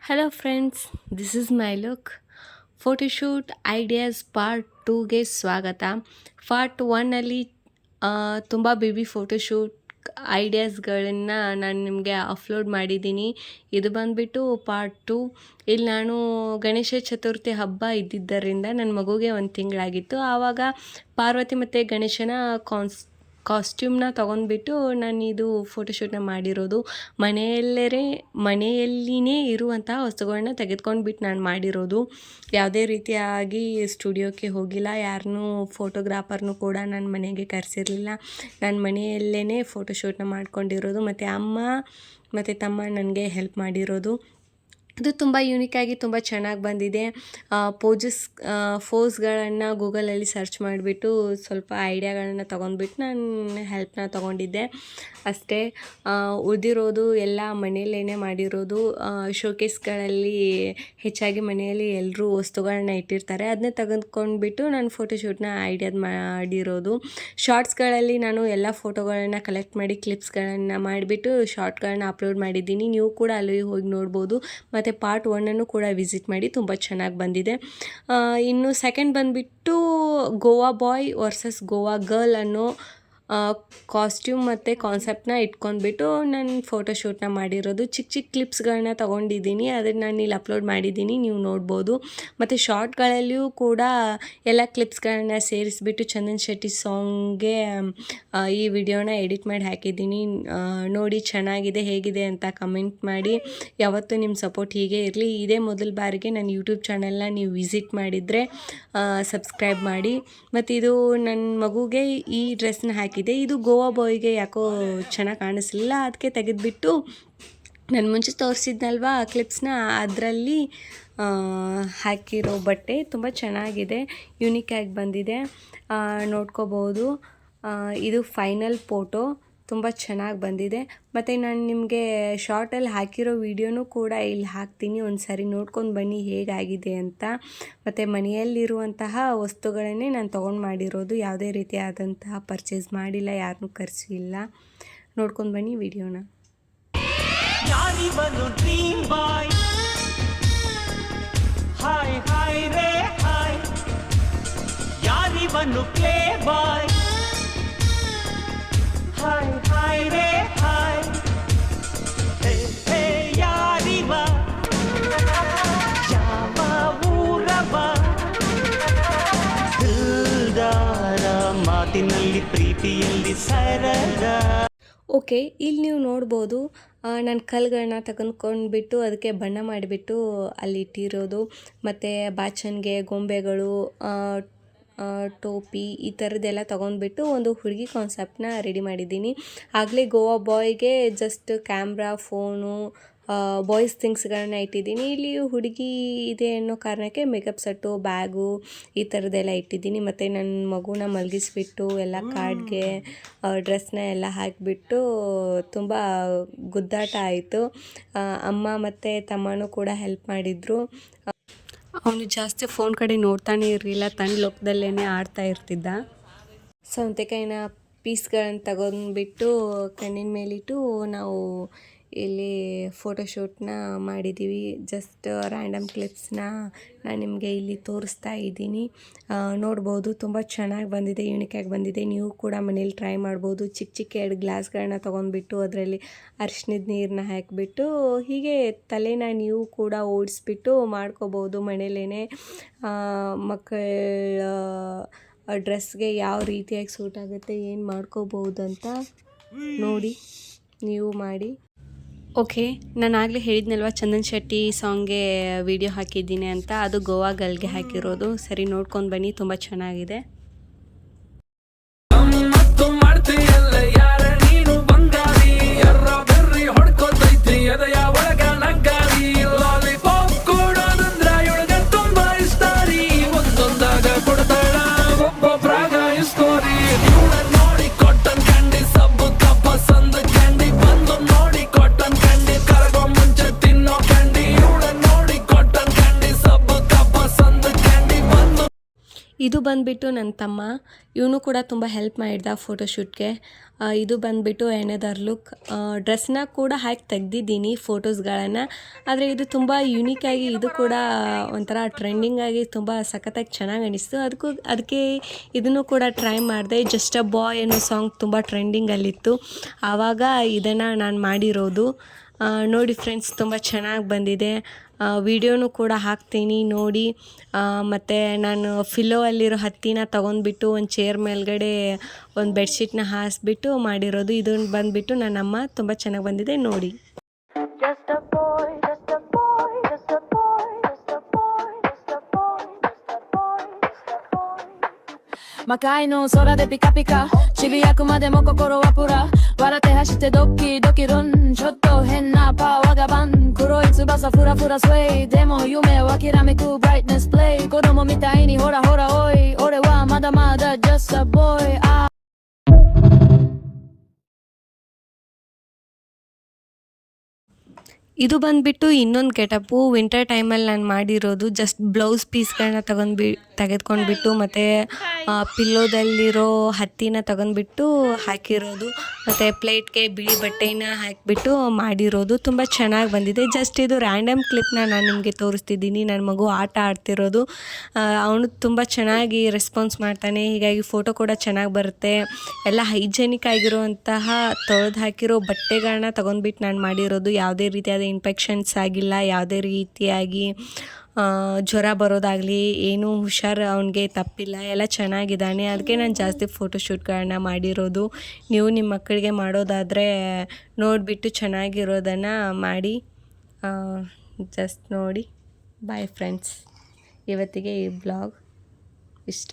Hello friends, this is my look. Photoshoot ideas part 2ಗೆ ಸ್ವಾಗತ. Part 1ಅಲ್ಲಿ ತುಂಬ baby photoshoot ಐಡಿಯಾಸ್ಗಳನ್ನು ನಾನು ನಿಮಗೆ ಅಪ್ಲೋಡ್ ಮಾಡಿದ್ದೀನಿ. ಇದು ಬಂದುಬಿಟ್ಟು ಪಾರ್ಟ್ 2. ಇಲ್ಲಿ ನಾನು ಗಣೇಶ ಚತುರ್ಥಿ ಹಬ್ಬ ಇದ್ದಿದ್ದರಿಂದ ನನ್ನ ಮಗುಗೆ 1 ತಿಂಗಳಾಗಿತ್ತು. ಆವಾಗ ಪಾರ್ವತಿ ಮತ್ತು ಗಣೇಶನ ಕಾಸ್ಟ್ಯೂಮ್ನ ತೊಗೊಂಡ್ಬಿಟ್ಟು ನಾನು ಇದು ಫೋಟೋಶೂಟ್ನ ಮಾಡಿರೋದು. ಮನೆಯಲ್ಲಿನೇ ಇರುವಂತಹ ವಸ್ತುಗಳನ್ನ ತೆಗೆದುಕೊಂಡ್ಬಿಟ್ಟು ನಾನು ಮಾಡಿರೋದು. ಯಾವುದೇ ರೀತಿಯಾಗಿ ಸ್ಟುಡಿಯೋಕ್ಕೆ ಹೋಗಿಲ್ಲ, ಯಾರನ್ನೂ ಫೋಟೋಗ್ರಾಫರ್ನೂ ಕೂಡ ನಾನು ಮನೆಗೆ ಕರೆಸಿರಲಿಲ್ಲ. ನಾನು ಮನೆಯಲ್ಲೇ ಫೋಟೋಶೂಟ್ನ ಮಾಡ್ಕೊಂಡಿರೋದು. ಮತ್ತು ಅಮ್ಮ ಮತ್ತು ತಮ್ಮ ನನಗೆ ಹೆಲ್ಪ್ ಮಾಡಿರೋದು. ಇದು ತುಂಬ ಯೂನಿಕಾಗಿ ತುಂಬ ಚೆನ್ನಾಗಿ ಬಂದಿದೆ. ಫೋಸ್ಗಳನ್ನು ಗೂಗಲಲ್ಲಿ ಸರ್ಚ್ ಮಾಡಿಬಿಟ್ಟು ಸ್ವಲ್ಪ ಐಡಿಯಾಗಳನ್ನು ತೊಗೊಂಡ್ಬಿಟ್ಟು ನಾನು ಹೆಲ್ಪ್ನ ತೊಗೊಂಡಿದ್ದೆ ಅಷ್ಟೇ. ಉಳಿದಿರೋದು ಎಲ್ಲ ಮನೆಯಲ್ಲೇ ಮಾಡಿರೋದು. ಶೋಕೇಸ್ಗಳಲ್ಲಿ ಹೆಚ್ಚಾಗಿ ಮನೆಯಲ್ಲಿ ಎಲ್ಲರೂ ವಸ್ತುಗಳನ್ನ ಇಟ್ಟಿರ್ತಾರೆ, ಅದನ್ನೇ ತೆಗೆದುಕೊಂಡ್ಬಿಟ್ಟು ನಾನು ಫೋಟೋಶೂಟ್ನ ಐಡಿಯಾದ ಮಾಡಿರೋದು. ಶಾರ್ಟ್ಸ್ಗಳಲ್ಲಿ ನಾನು ಎಲ್ಲ ಫೋಟೋಗಳನ್ನ ಕಲೆಕ್ಟ್ ಮಾಡಿ ಕ್ಲಿಪ್ಸ್ಗಳನ್ನು ಮಾಡಿಬಿಟ್ಟು ಶಾರ್ಟ್ಗಳನ್ನ ಅಪ್ಲೋಡ್ ಮಾಡಿದ್ದೀನಿ. ನೀವು ಕೂಡ ಅಲ್ಲಿ ಹೋಗಿ ನೋಡ್ಬೋದು. ಮತ್ತು ಪಾರ್ಟ್ 1 ಕೂಡ ವಿಸಿಟ್ ಮಾಡಿ, ತುಂಬ ಚೆನ್ನಾಗಿ ಬಂದಿದೆ. ಇನ್ನು ಸೆಕೆಂಡ್ ಬಂದುಬಿಟ್ಟು ಗೋವಾ ಬಾಯ್ ವರ್ಸಸ್ ಗೋವಾ ಗರ್ಲ್ ಅನ್ನೋ ಕಾಸ್ಟ್ಯೂಮ್ ಮತ್ತು ಕಾನ್ಸೆಪ್ಟನ್ನ ಇಟ್ಕೊಂಡ್ಬಿಟ್ಟು ನಾನು ಫೋಟೋಶೂಟ್ನ ಮಾಡಿರೋದು. ಚಿಕ್ಕ ಚಿಕ್ಕ ಕ್ಲಿಪ್ಸ್ಗಳನ್ನ ತೊಗೊಂಡಿದ್ದೀನಿ, ಅದನ್ನು ನಾನು ಇಲ್ಲಿ ಅಪ್ಲೋಡ್ ಮಾಡಿದ್ದೀನಿ, ನೀವು ನೋಡ್ಬೋದು. ಮತ್ತು ಶಾರ್ಟ್ಗಳಲ್ಲಿಯೂ ಕೂಡ ಎಲ್ಲ ಕ್ಲಿಪ್ಸ್ಗಳನ್ನ ಸೇರಿಸ್ಬಿಟ್ಟು ಚಂದನ್ ಶೆಟ್ಟಿ ಸಾಂಗ್ಗೆ ಈ ವಿಡಿಯೋನ ಎಡಿಟ್ ಮಾಡಿ ಹಾಕಿದ್ದೀನಿ. ನೋಡಿ ಚೆನ್ನಾಗಿದೆ, ಹೇಗಿದೆ ಅಂತ ಕಮೆಂಟ್ ಮಾಡಿ. ಯಾವತ್ತೂ ನಿಮ್ಮ ಸಪೋರ್ಟ್ ಹೀಗೆ ಇರಲಿ. ಇದೇ ಮೊದಲ ಬಾರಿಗೆ ನನ್ನ ಯೂಟ್ಯೂಬ್ ಚಾನಲ್ನ ನೀವು ವಿಸಿಟ್ ಮಾಡಿದರೆ ಸಬ್ಸ್ಕ್ರೈಬ್ ಮಾಡಿ. ಮತ್ತು ಇದು ನನ್ನ ಮಗುಗೆ ಈ ಡ್ರೆಸ್ನ ಹಾಕಿದೆ. ಇದು ಗೋವಾ ಬಾಯ್ಗೆ ಯಾಕೋ ಚೆನ್ನಾಗಿ ಕಾಣಿಸ್ಲಿಲ್ಲ, ಅದಕ್ಕೆ ತೆಗೆದುಬಿಟ್ಟು ನಾನು ಮುಂಚೆ ತೋರಿಸಿದ್ನಲ್ವಾ ಕ್ಲಿಪ್ಸ್ನ, ಅದರಲ್ಲಿ ಹಾಕಿರೋ ಬಟ್ಟೆ ತುಂಬ ಚೆನ್ನಾಗಿದೆ, ಯೂನಿಕಾಗಿ ಬಂದಿದೆ, ನೋಡ್ಕೋಬೋದು. ಇದು ಫೈನಲ್ ಫೋಟೋ, ತುಂಬ ಚೆನ್ನಾಗಿ ಬಂದಿದೆ. ಮತ್ತು ನಾನು ನಿಮಗೆ ಶಾರ್ಟಲ್ಲಿ ಹಾಕಿರೋ ವಿಡಿಯೋನೂ ಕೂಡ ಇಲ್ಲಿ ಹಾಕ್ತೀನಿ, ಒಂದು ಸಾರಿ ನೋಡ್ಕೊಂಡು ಬನ್ನಿ ಹೇಗಾಗಿದೆ ಅಂತ. ಮತ್ತು ಮನೆಯಲ್ಲಿರುವಂತಹ ವಸ್ತುಗಳನ್ನೇ ನಾನು ತೊಗೊಂಡು ಮಾಡಿರೋದು, ಯಾವುದೇ ರೀತಿಯಾದಂತಹ ಪರ್ಚೇಸ್ ಮಾಡಿಲ್ಲ, ಯಾರನ್ನೂ ಕರೆಸಿಲ್ಲ. ನೋಡ್ಕೊಂಡು ಬನ್ನಿ ವಿಡಿಯೋನ. ಹಾಯ್ ಹಾಯ್ ರೇ ಹಾಯ್, ಹೇ ಹೇ ಯಾರಿವ, ಯಾವ ಊರವ, ದಿಲ್ದಾರ ಮಾತಿನಲ್ಲಿ ಪ್ರೀತಿಯಲ್ಲಿ ಸರದ. ಓಕೆ, ಇಲ್ಲಿ ನೀವು ನೋಡ್ಬೋದು ನಾನು ಕಲ್ಲುಗಳನ್ನ ತೆಗೆದುಕೊಂಡ್ಬಿಟ್ಟು ಅದಕ್ಕೆ ಬಣ್ಣ ಮಾಡಿಬಿಟ್ಟು ಅಲ್ಲಿ ಇಟ್ಟಿರೋದು. ಮತ್ತು ಬಾಚಣಿಗೆ, ಗೊಂಬೆಗಳು, ಟೋಪಿ ಈ ಥರದ್ದೆಲ್ಲ ತೊಗೊಂಡ್ಬಿಟ್ಟು ಒಂದು ಹುಡುಗಿ ಕಾನ್ಸೆಪ್ಟನ್ನ ರೆಡಿ ಮಾಡಿದ್ದೀನಿ. ಆಗಲೇ ಗೋವಾ ಬಾಯ್ಗೆ ಜಸ್ಟ್ ಕ್ಯಾಮ್ರಾ, ಫೋನು, ಬಾಯ್ಸ್ ಥಿಂಗ್ಸ್ಗಳನ್ನ ಇಟ್ಟಿದ್ದೀನಿ. ಇಲ್ಲಿ ಹುಡುಗಿ ಇದೆ ಅನ್ನೋ ಕಾರಣಕ್ಕೆ ಮೇಕಪ್ ಸೆಟ್ಟು, ಬ್ಯಾಗು ಈ ಥರದ್ದೆಲ್ಲ ಇಟ್ಟಿದ್ದೀನಿ. ಮತ್ತು ನನ್ನ ಮಗುನ ಮಲಗಿಸ್ಬಿಟ್ಟು ಎಲ್ಲ ಕಾರ್ಡ್ಗೆ ಡ್ರೆಸ್ನ ಎಲ್ಲ ಹಾಕಿಬಿಟ್ಟು ತುಂಬ ಗುದ್ದಾಟ ಆಯಿತು. ಅಮ್ಮ ಮತ್ತು ತಮ್ಮನೂ ಕೂಡ ಹೆಲ್ಪ್ ಮಾಡಿದರು. ಅವನು ಜಾಸ್ತಿ ಫೋನ್ ಕಡೆ ನೋಡ್ತಾನೆ ಇರಲಿಲ್ಲ, ತನ್ನ ಲೋಕದಲ್ಲೇ ಆಡ್ತಾ ಇರ್ತಿದ್ದ. ಸೌತೆಕಾಯಿನ ಪೀಸ್ಗಳನ್ನು ತಗೊಂಡ್ಬಿಟ್ಟು ಕಣ್ಣಿನ ಮೇಲಿಟ್ಟು ನಾವು ಇಲ್ಲಿ ಫೋಟೋಶೂಟ್ನ ಮಾಡಿದ್ದೀವಿ. ಜಸ್ಟ್ ರ್ಯಾಂಡಮ್ ಕ್ಲಿಪ್ಸ್ನ ನಾನು ನಿಮಗೆ ಇಲ್ಲಿ ತೋರಿಸ್ತಾ ಇದ್ದೀನಿ, ನೋಡ್ಬೋದು. ತುಂಬ ಚೆನ್ನಾಗಿ ಬಂದಿದೆ, ಯೂನಿಕಾಗಿ ಬಂದಿದೆ. ನೀವು ಕೂಡ ಮನೇಲಿ ಟ್ರೈ ಮಾಡ್ಬೋದು. ಚಿಕ್ಕ ಚಿಕ್ಕ 2 ಗ್ಲಾಸ್ಗಳನ್ನ ತೊಗೊಂಡ್ಬಿಟ್ಟು ಅದರಲ್ಲಿ ಅರಿಶಿಣದ ನೀರನ್ನ ಹಾಕಿಬಿಟ್ಟು ಹೀಗೆ ತಲೆನ ನೀವು ಕೂಡ ಓಡಿಸ್ಬಿಟ್ಟು ಮಾಡ್ಕೋಬೋದು ಮನೇಲೇ. ಮಕ್ಕಳ ಡ್ರೆಸ್ಗೆ ಯಾವ ರೀತಿಯಾಗಿ ಸೂಟ್ ಆಗುತ್ತೆ, ಏನು ಮಾಡ್ಕೋಬೋದು ಅಂತ ನೋಡಿ ನೀವು ಮಾಡಿ. ಓಕೆ, ನಾನು ಆಗಲೇ ಹೇಳಿದ್ನಲ್ವ ಚಂದನ್ ಶೆಟ್ಟಿ ಸಾಂಗ್ಗೆ ವಿಡಿಯೋ ಹಾಕಿದ್ದೀನಿ ಅಂತ, ಅದು ಗೋವಾ ಗರ್ಲ್ಗೆ ಹಾಕಿರೋದು. ಸರಿ ನೋಡ್ಕೊಂಡು ಬನ್ನಿ, ತುಂಬ ಚೆನ್ನಾಗಿದೆ. ಇದು ಬಂದುಬಿಟ್ಟು ನನ್ನ ತಮ್ಮ, ಇವನು ಕೂಡ ತುಂಬ ಹೆಲ್ಪ್ ಮಾಡಿದ ಫೋಟೋಶೂಟ್ಗೆ. ಇದು ಬಂದುಬಿಟ್ಟು ಎನದರ್ ಲುಕ್. ಡ್ರೆಸ್ನ ಕೂಡ ಹಾಕಿ ತೆಗ್ದಿದ್ದೀನಿ ಫೋಟೋಸ್ಗಳನ್ನು, ಆದರೆ ಇದು ತುಂಬ ಯುನೀಕಾಗಿ, ಇದು ಕೂಡ ಒಂಥರ ಟ್ರೆಂಡಿಂಗಾಗಿ ತುಂಬ ಸಖತ್ತಾಗಿ ಚೆನ್ನಾಗಿ ಅನಿಸ್ತು. ಅದಕ್ಕೆ ಇದನ್ನು ಕೂಡ ಟ್ರೈ ಮಾಡಿದೆ. ಜಸ್ಟ್ ಅ ಬಾಯ್ ಅನ್ನೋ ಸಾಂಗ್ ತುಂಬ ಟ್ರೆಂಡಿಂಗಲ್ಲಿತ್ತು, ಆವಾಗ ಇದನ್ನು ನಾನು ಮಾಡಿರೋದು. ನೋಡಿ ಫ್ರೆಂಡ್ಸ್, ತುಂಬ ಚೆನ್ನಾಗಿ ಬಂದಿದೆ. ವಿಡಿಯೋನು ಕೂಡ ಹಾಕ್ತೀನಿ ನೋಡಿ. ಮತ್ತು ನಾನು ಫಿಲೋ ಅಲ್ಲಿರೋ ಹತ್ತಿನ ತೊಗೊಂಡ್ಬಿಟ್ಟು ಒಂದು ಚೇರ್ ಮೇಲ್ಗಡೆ ಒಂದು ಬೆಡ್ಶೀಟ್ನ ಹಾಸಿಬಿಟ್ಟು ಮಾಡಿರೋದು. ಇದನ್ನು ಬಂದುಬಿಟ್ಟು ನನ್ನಮ್ಮ, ತುಂಬ ಚೆನ್ನಾಗಿ ಬಂದಿದೆ ನೋಡಿ. Just a boy, just a boy, just a boy, just a boy, just a boy, just a boy, just a boy. 魔界の空でピカピカちびやくまでも心はプラ笑って走ってドッキドキルンちょっと変なパワーがバン黒い翼フラフラスウェイでも夢はきらめくブライトネスプレイ子供みたいにほらほらおい俺はまだまだ just a boy ಇದು ಬಂದುಬಿಟ್ಟು ಇನ್ನೊಂದು ಗೆಟಪ್ಪು. ವಿಂಟರ್ ಟೈಮಲ್ಲಿ ನಾನು ಮಾಡಿರೋದು. ಜಸ್ಟ್ ಬ್ಲೌಸ್ ಪೀಸ್ಗಳನ್ನ ತೆಗೆದುಕೊಂಡ್ಬಿಟ್ಟು ಮತ್ತು ಪಿಲ್ಲೋದಲ್ಲಿರೋ ಹತ್ತಿನ ತಗೊಂಡ್ಬಿಟ್ಟು ಹಾಕಿರೋದು, ಮತ್ತು ಪ್ಲೇಟ್ಗೆ ಬಿಳಿ ಬಟ್ಟೆನ ಹಾಕಿಬಿಟ್ಟು ಮಾಡಿರೋದು. ತುಂಬ ಚೆನ್ನಾಗಿ ಬಂದಿದೆ. ಜಸ್ಟ್ ಇದು ರ್ಯಾಂಡಮ್ ಕ್ಲಿಪ್ನ ನಾನು ನಿಮಗೆ ತೋರಿಸ್ತಿದ್ದೀನಿ. ನನ್ನ ಮಗು ಆಟ ಆಡ್ತಿರೋದು. ಅವನು ತುಂಬ ಚೆನ್ನಾಗಿ ರೆಸ್ಪಾನ್ಸ್ ಮಾಡ್ತಾನೆ, ಹೀಗಾಗಿ ಫೋಟೋ ಕೂಡ ಚೆನ್ನಾಗಿ ಬರುತ್ತೆ. ಎಲ್ಲ ಹೈಜೆನಿಕ್ ಆಗಿರುವಂತಹ ತೊಳೆದು ಹಾಕಿರೋ ಬಟ್ಟೆಗಳನ್ನ ತೊಗೊಂಡ್ಬಿಟ್ಟು ನಾನು ಮಾಡಿರೋದು. ಯಾವುದೇ ರೀತಿಯಾದ ಇನ್ಫೆಕ್ಷನ್ಸ್ ಆಗಿಲ್ಲ, ಯಾವುದೇ ರೀತಿಯಾಗಿ ಜ್ವರ ಬರೋದಾಗಲಿ ಏನೂ ಹುಷಾರು ಅವನಿಗೆ ತಪ್ಪಿಲ್ಲ, ಎಲ್ಲ ಚೆನ್ನಾಗಿದ್ದಾನೆ. ಅದಕ್ಕೆ ನಾನು ಜಾಸ್ತಿ ಫೋಟೋಶೂಟ್ಗಳನ್ನ ಮಾಡಿರೋದು. ನೀವು ನಿಮ್ಮ ಮಕ್ಕಳಿಗೆ ಮಾಡೋದಾದರೆ ನೋಡಿಬಿಟ್ಟು ಚೆನ್ನಾಗಿರೋದನ್ನು ಮಾಡಿ. ಜಸ್ಟ್ ನೋಡಿ. ಬಾಯ್ ಫ್ರೆಂಡ್ಸ್, ಇವತ್ತಿಗೆ ಈ ಬ್ಲಾಗ್ ಇಷ್ಟ.